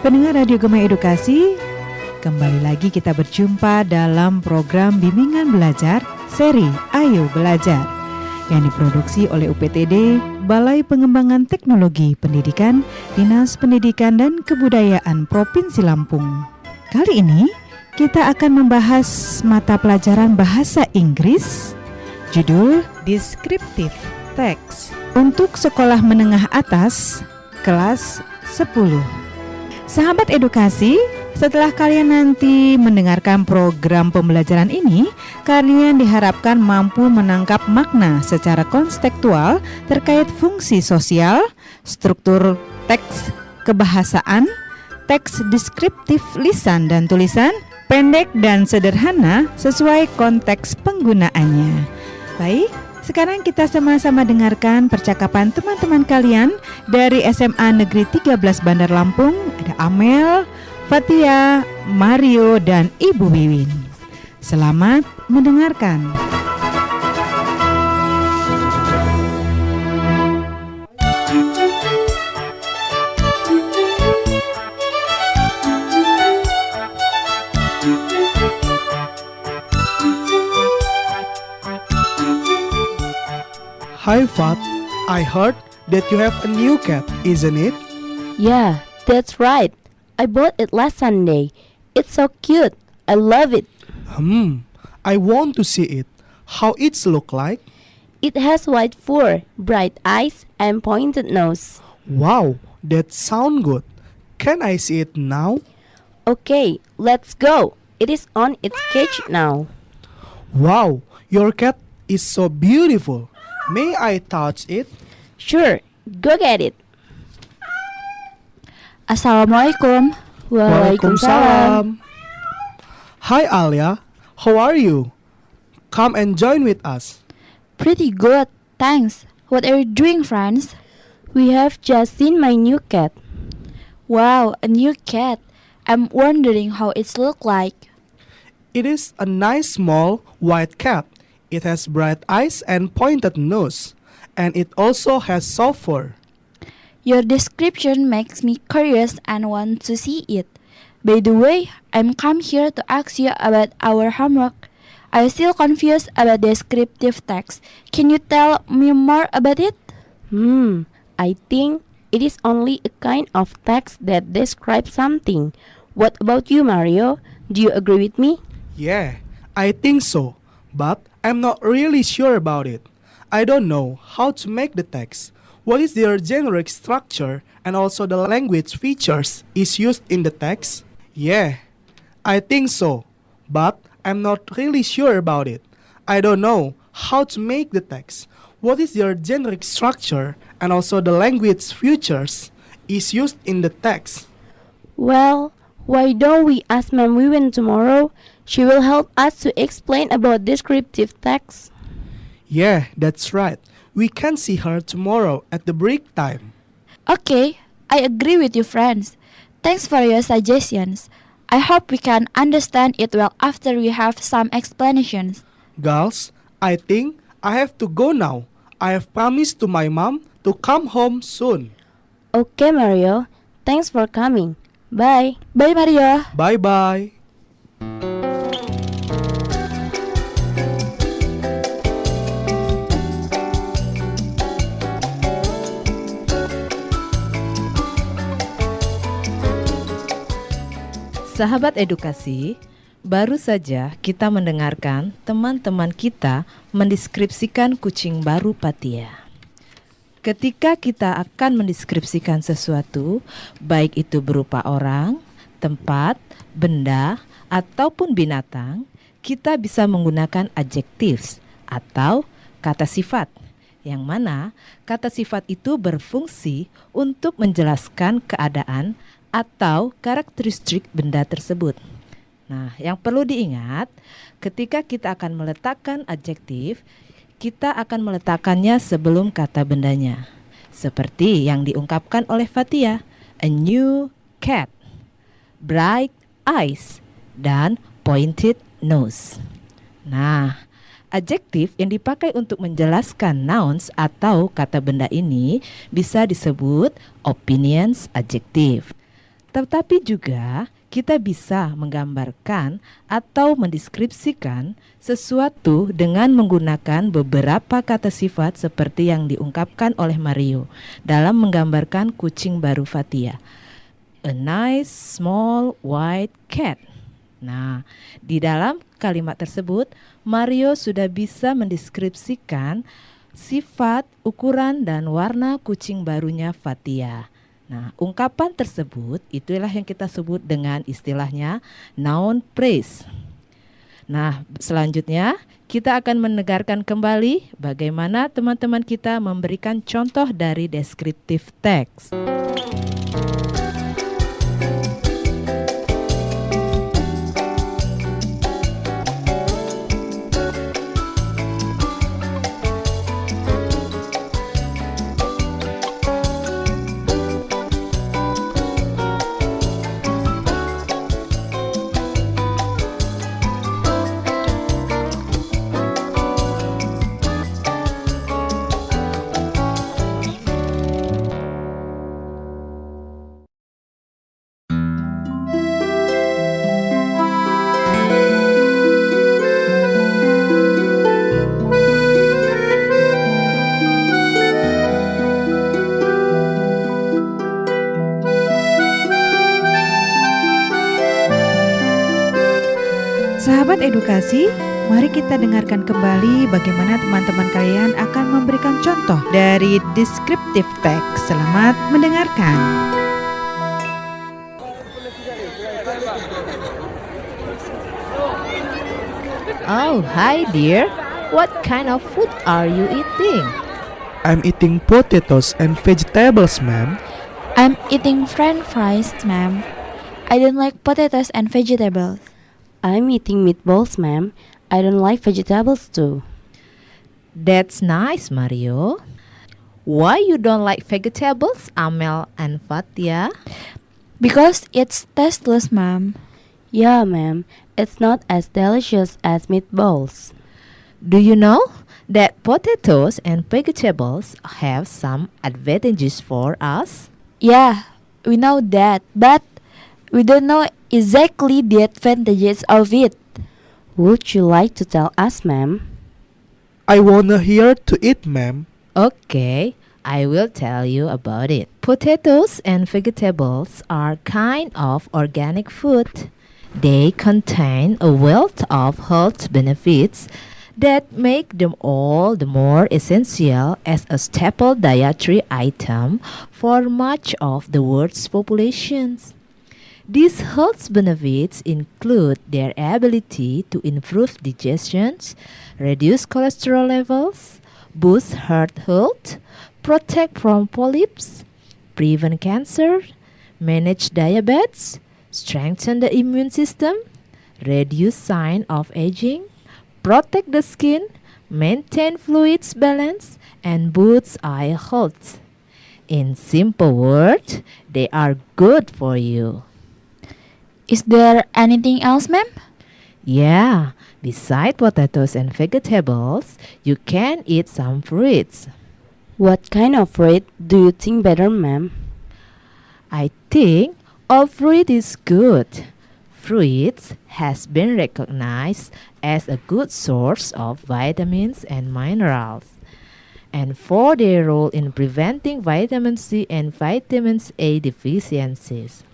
Pendengar Radio Gema Edukasi, kembali lagi kita berjumpa dalam program Bimbingan Belajar seri Ayo Belajar yang diproduksi oleh UPTD, Balai Pengembangan Teknologi Pendidikan, Dinas Pendidikan dan Kebudayaan Provinsi Lampung. Kali ini kita akan membahas mata pelajaran Bahasa Inggris, judul Descriptive Text untuk sekolah menengah atas kelas 10. Sahabat edukasi, setelah kalian nanti mendengarkan program pembelajaran ini, kalian diharapkan mampu menangkap makna secara konstekstual terkait fungsi sosial, struktur teks kebahasaan, teks deskriptif lisan dan tulisan, pendek dan sederhana sesuai konteks penggunaannya. Baik, sekarang kita sama-sama dengarkan percakapan teman-teman kalian dari SMA Negeri 13 Bandar Lampung. Ada Amel, Fatia, Mario, dan Ibu Wiwin. Selamat mendengarkan. Hi Fat, I heard that you have a new cat, isn't it? Yeah, that's right. I bought it last Sunday. It's so cute. I love it. I want to see it. How it's look like? It has white fur, bright eyes, and pointed nose. Wow, that sound good. Can I see it now? Okay, let's go. It is on its cage now. Wow, your cat is so beautiful. May I touch it? Sure, go get it. Assalamualaikum. Waalaikumsalam. Hi Alia, how are you? Come and join with us. Pretty good, thanks. What are you doing, friends? We have just seen my new cat. Wow, a new cat. I'm wondering how it's look like. It is a nice small white cat. It has bright eyes and pointed nose, and it also has soft fur. Your description makes me curious and want to see it. By the way, I'm come here to ask you about our homework. I'm still confused about descriptive text. Can you tell me more about it? I think it is only a kind of text that describes something. What about you, Mario? Do you agree with me? Yeah, I think so, but I'm not really sure about it. I don't know how to make the text. What is their generic structure and also the language features is used in the text? Yeah, I think so, but I'm not really sure about it. I don't know how to make the text. What is their generic structure and also the language features is used in the text? Well, why don't we ask Ma'am Wiwen tomorrow? She will help us to explain about descriptive text. Yeah, that's right. We can see her tomorrow at the break time. Okay, I agree with you, friends. Thanks for your suggestions. I hope we can understand it well after we have some explanations. Girls, I think I have to go now. I have promised to my mom to come home soon. Okay, Mario. Thanks for coming. Bye. Bye, Mario. Bye-bye. Sahabat edukasi, baru saja kita mendengarkan teman-teman kita mendeskripsikan kucing baru Fatia. Ketika kita akan mendeskripsikan sesuatu, baik itu berupa orang, tempat, benda, ataupun binatang, kita bisa menggunakan adjectives atau kata sifat, yang mana kata sifat itu berfungsi untuk menjelaskan keadaan atau karakteristik benda tersebut. Nah, yang perlu diingat, ketika kita akan meletakkan adjektif, kita akan meletakkannya sebelum kata bendanya. Seperti yang diungkapkan oleh Fatia, a new cat, bright eyes, dan pointed nose. Nah, adjektif yang dipakai untuk menjelaskan nouns atau kata benda ini bisa disebut opinions adjective. Tetapi juga kita bisa menggambarkan atau mendeskripsikan sesuatu dengan menggunakan beberapa kata sifat seperti yang diungkapkan oleh Mario dalam menggambarkan kucing baru Fatia. A nice small white cat. Nah, di dalam kalimat tersebut Mario sudah bisa mendeskripsikan sifat, ukuran, dan warna kucing barunya Fatia. Nah, ungkapan tersebut itulah yang kita sebut dengan istilahnya noun phrase. Nah, selanjutnya kita akan mendengarkan kembali bagaimana teman-teman kita memberikan contoh dari descriptive text. Sahabat edukasi, mari kita dengarkan kembali bagaimana teman-teman kalian akan memberikan contoh dari descriptive text. Selamat mendengarkan. Oh, hi dear. What kind of food are you eating? I'm eating potatoes and vegetables, ma'am. I'm eating french fries, ma'am. I don't like potatoes and vegetables. I'm eating meatballs, ma'am. I don't like vegetables too. That's nice, Mario. Why you don't like vegetables, Amel and Fatia? Because it's tasteless, ma'am. Yeah, ma'am. It's not as delicious as meatballs. Do you know that potatoes and vegetables have some advantages for us? Yeah, we know that, but we don't know exactly the advantages of it. Would you like to tell us, ma'am? I wanna hear to it, ma'am. Okay, I will tell you about it. Potatoes and vegetables are kind of organic food. They contain a wealth of health benefits that make them all the more essential as a staple dietary item for much of the world's populations. These health benefits include their ability to improve digestion, reduce cholesterol levels, boost heart health, protect from polyps, prevent cancer, manage diabetes, strengthen the immune system, reduce sign of aging, protect the skin, maintain fluids balance, and boost eye health. In simple words, they are good for you. Is there anything else, ma'am? Yeah, beside potatoes and vegetables, you can eat some fruits. What kind of fruit do you think better, ma'am? I think all fruit is good. Fruits has been recognized as a good source of vitamins and minerals, and for their role in preventing vitamin C and vitamin A deficiencies.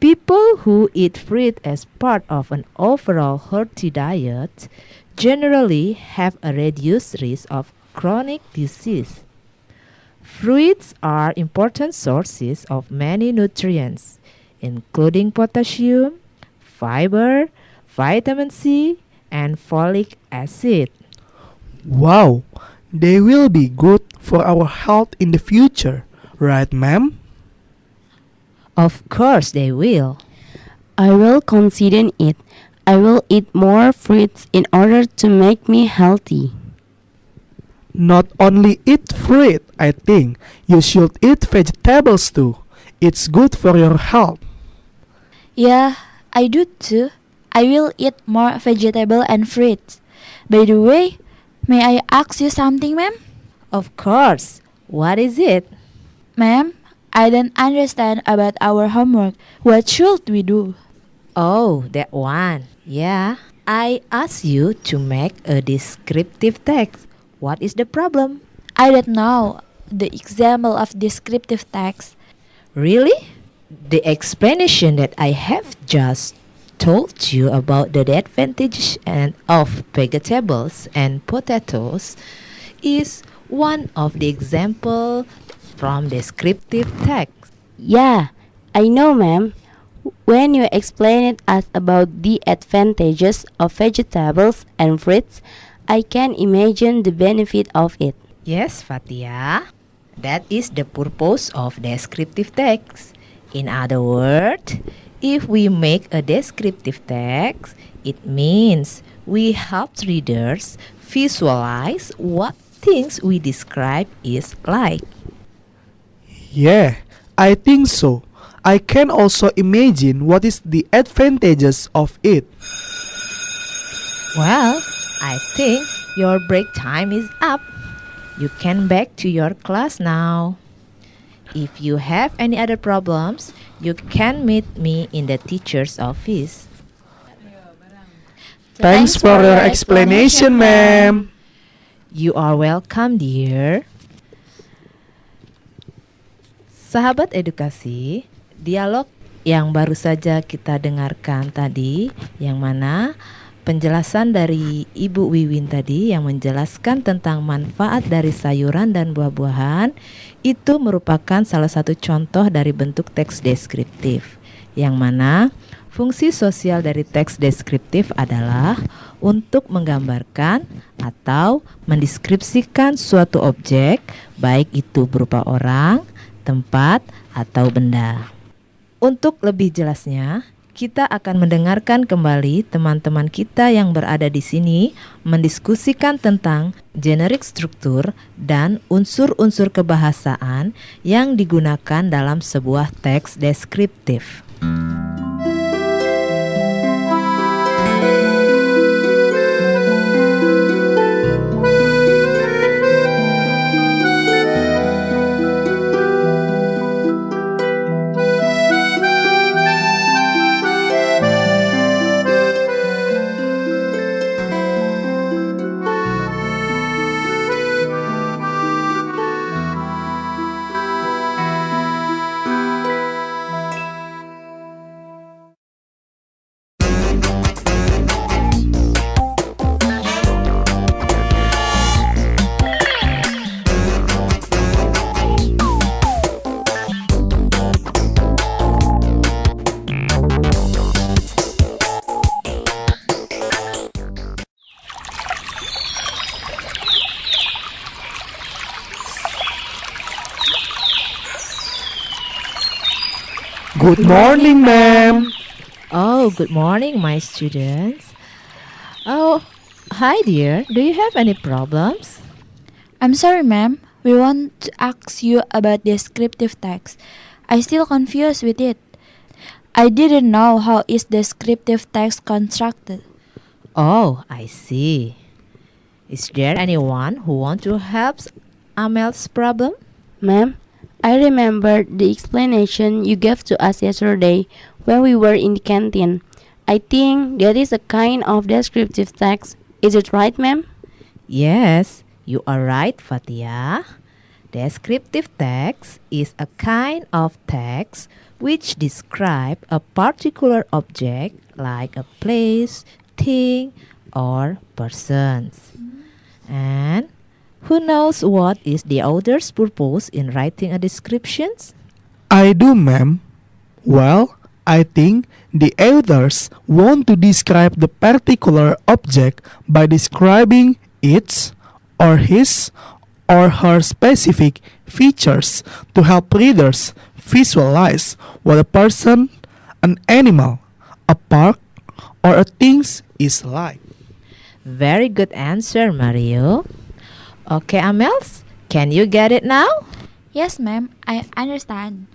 People who eat fruit as part of an overall healthy diet generally have a reduced risk of chronic disease. Fruits are important sources of many nutrients, including potassium, fiber, vitamin C, and folic acid. Wow, they will be good for our health in the future, right, ma'am? Of course they will. I will consider it. I will eat more fruits in order to make me healthy. Not only eat fruit, I think you should eat vegetables too. It's good for your health. Yeah, I do too. I will eat more vegetable and fruits. By the way, may I ask you something, ma'am? Of course. What is it? Ma'am, I don't understand about our homework. What should we do? Oh, that one. Yeah. I asked you to make a descriptive text. What is the problem? I don't know the example of descriptive text. Really? The explanation that I have just told you about the advantage of vegetables and potatoes is one of the example from descriptive text. Yeah, I know, ma'am. When you explained us about the advantages of vegetables and fruits, I can imagine the benefit of it. Yes, Fatia. That is the purpose of descriptive text. In other words, if we make a descriptive text, it means we help readers visualize what things we describe is like. Yeah, I think so. I can also imagine what is the advantages of it. Well, I think your break time is up. You can back to your class now. If you have any other problems, you can meet me in the teacher's office. Thanks for your explanation, ma'am. You are welcome, dear. Sahabat edukasi, dialog yang baru saja kita dengarkan tadi, yang mana penjelasan dari Ibu Wiwin tadi yang menjelaskan tentang manfaat dari sayuran dan buah-buahan, itu merupakan salah satu contoh dari bentuk teks deskriptif, yang mana fungsi sosial dari teks deskriptif adalah untuk menggambarkan atau mendeskripsikan suatu objek, baik itu berupa orang, tempat, atau benda. Untuk lebih jelasnya, kita akan mendengarkan kembali teman-teman kita yang berada di sini mendiskusikan tentang generik struktur dan unsur-unsur kebahasaan yang digunakan dalam sebuah teks deskriptif. Good morning, ma'am. Oh, good morning, my students. Oh, hi dear. Do you have any problems? I'm sorry, ma'am. We want to ask you about descriptive text. I still confused with it. I didn't know how is descriptive text constructed. Oh, I see. Is there anyone who want to help Amel's problem? Ma'am, I remember the explanation you gave to us yesterday when we were in the canteen. I think that is a kind of descriptive text. Is it right, ma'am? Yes, you are right, Fatia. Descriptive text is a kind of text which describe a particular object like a place, thing, or persons. And who knows what is the author's purpose in writing a description? I do, ma'am. Well, I think the authors want to describe the particular object by describing its or his or her specific features to help readers visualize what a person, an animal, a park, or a thing is like. Very good answer, Mario. Okay, Amels, can you get it now? Yes, ma'am. I understand.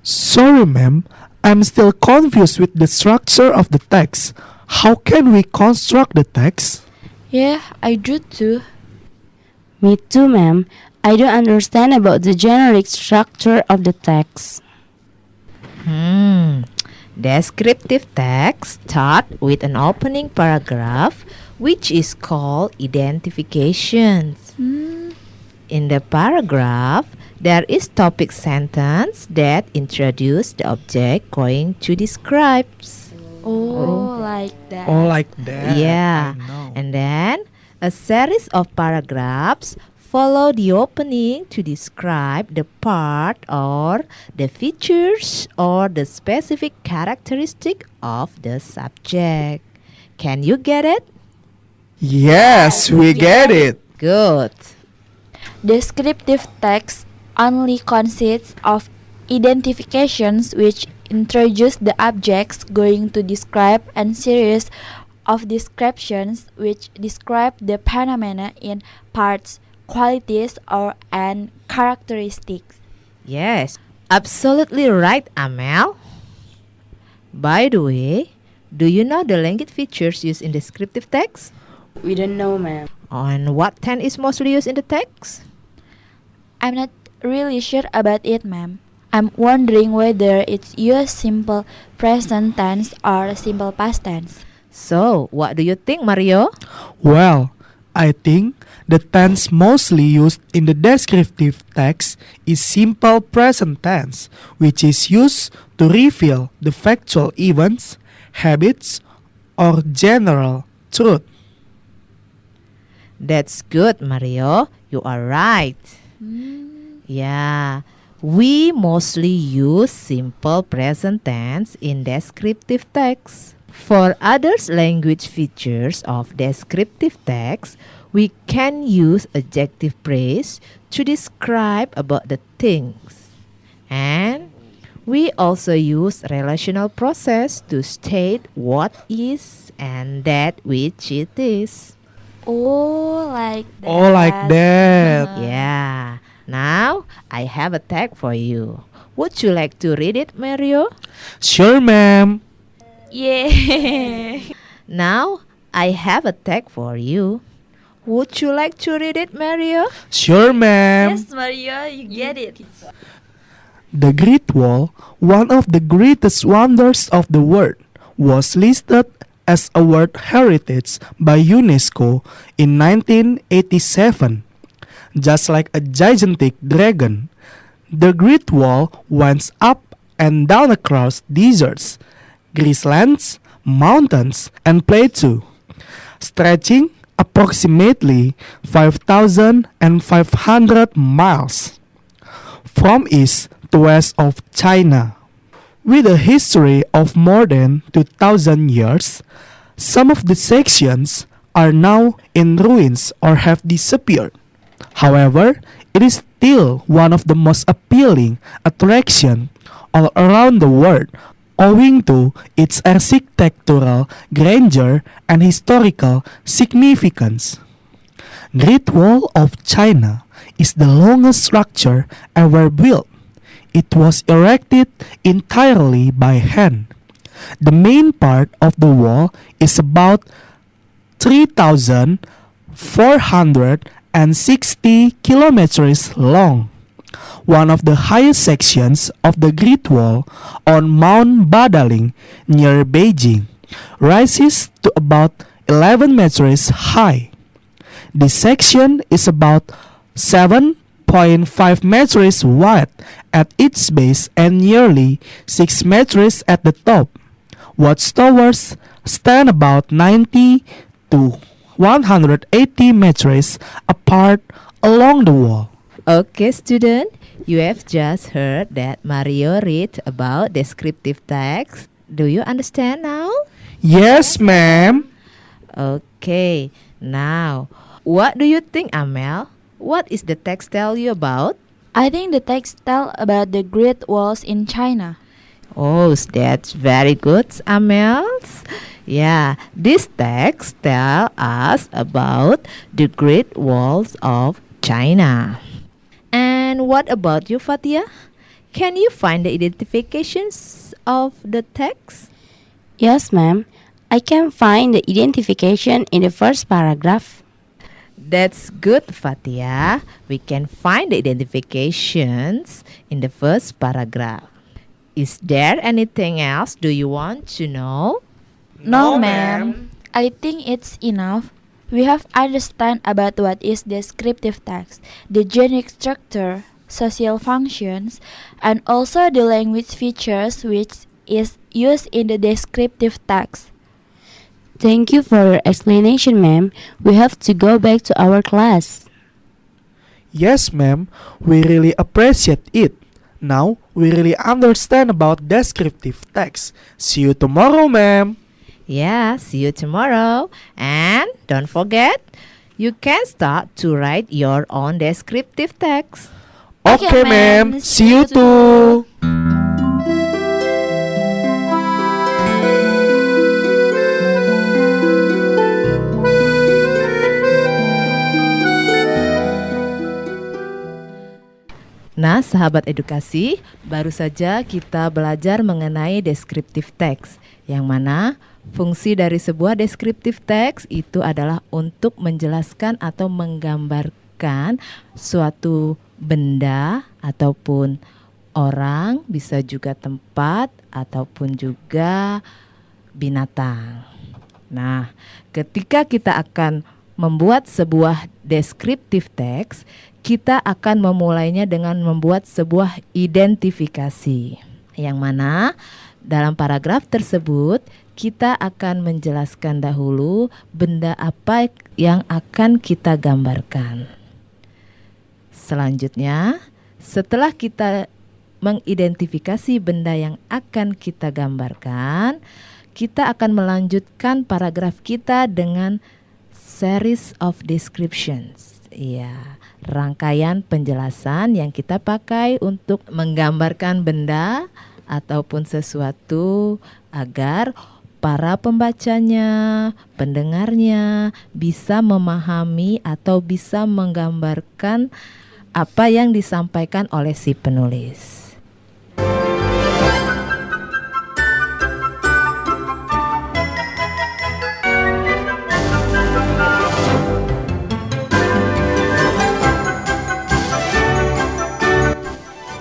Sorry, ma'am. I'm still confused with the structure of the text. How can we construct the text? Yeah, I do too. Me too, ma'am. I don't understand about the generic structure of the text. Descriptive text start with an opening paragraph which is called identifications. In the paragraph, there is topic sentence that introduce the object going to describe. Oh, like that. Oh, like that. Yeah. I know. And then a series of paragraphs follow the opening to describe the part or the features or the specific characteristic of the subject. Can you get it? Yes, we get it. Good. Descriptive text only consists of identifications which introduce the objects going to describe and series of descriptions which describe the phenomena in parts, qualities, or and characteristics. Yes, absolutely right, Amel. By the way, do you know the language features used in descriptive text? We don't know, ma'am. And what tense is mostly used in the text? I'm not really sure about it, ma'am. I'm wondering whether it's used simple present tense or simple past tense. So, what do you think, Mario? Well, I think the tense mostly used in the descriptive text is simple present tense, which is used to reveal the factual events, habits, or general truth. That's good, Mario. You are right. Yeah, we mostly use simple present tense in descriptive text. For others language features of descriptive text, we can use adjective phrase to describe about the things. And we also use relational process to state what is and that which it is. Oh, like that. Oh, like that. Yeah. Now, I have a tag for you. Would you like to read it, Mario? Sure, ma'am. Yeah. Now, I have a tag for you. Would you like to read it, Mario? Sure, ma'am. Yes, Mario, you get it. The Great Wall, one of the greatest wonders of the world, was listed as a World Heritage by UNESCO in 1987. Just like a gigantic dragon, the Great Wall went up and down across deserts, grasslands, mountains, and plateaus, stretching approximately 5,500 miles from east to west of China. With a history of more than 2,000 years, some of the sections are now in ruins or have disappeared. However, it is still one of the most appealing attractions all around the world, owing to its architectural grandeur and historical significance. Great Wall of China is the longest structure ever built. It was erected entirely by hand. The main part of the wall is about 3,460 kilometers long. One of the highest sections of the Great Wall on Mount Badaling near Beijing rises to about 11 meters high. This section is about 7.5 meters wide at its base and nearly 6 meters at the top. Watchtowers stand about 90 to 180 meters apart along the wall. Okay, student, you have just heard that Mario read about descriptive text. Do you understand now? Yes, ma'am. Okay, now, what do you think, Amel? What is the text tell you about? I think the text tell about the Great Walls in China. Oh, that's very good, Amel. Yeah, this text tell us about the Great Walls of China. And what about you, Fatia? Can you find the identifications of the text? Yes, ma'am. I can find the identification in the first paragraph. That's good, Fatia. We can find the identifications in the first paragraph. Is there anything else do you want to know? No, ma'am. I think it's enough. We have understand about what is descriptive text, the generic structure, social functions, and also the language features which is used in the descriptive text. Thank you for your explanation, ma'am. We have to go back to our class. Yes, ma'am, we really appreciate it. Now, we really understand about descriptive text. See you tomorrow, ma'am. Yeah, see you tomorrow. And don't forget, you can start to write your own descriptive text. Okay, ma'am. See you too. Nah, sahabat edukasi, baru saja kita belajar mengenai descriptive text, yang mana fungsi dari sebuah descriptive text itu adalah untuk menjelaskan atau menggambarkan suatu benda ataupun orang, bisa juga tempat ataupun juga binatang. Nah, ketika kita akan membuat sebuah descriptive text, kita akan memulainya dengan membuat sebuah identifikasi, yang mana dalam paragraf tersebut kita akan menjelaskan dahulu benda apa yang akan kita gambarkan. Selanjutnya, setelah kita mengidentifikasi benda yang akan kita gambarkan, kita akan melanjutkan paragraf kita dengan series of descriptions. Ya, rangkaian penjelasan yang kita pakai untuk menggambarkan benda ataupun sesuatu agar para pembacanya, pendengarnya bisa memahami atau bisa menggambarkan apa yang disampaikan oleh si penulis.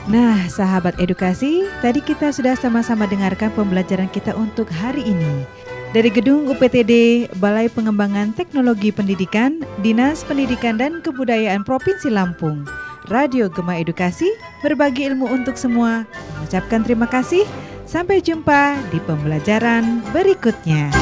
Nah, sahabat edukasi, tadi kita sudah sama-sama dengarkan pembelajaran kita untuk hari ini. Dari Gedung UPTD, Balai Pengembangan Teknologi Pendidikan, Dinas Pendidikan dan Kebudayaan Provinsi Lampung, Radio Gema Edukasi, berbagi ilmu untuk semua. Mengucapkan terima kasih. Sampai jumpa di pembelajaran berikutnya.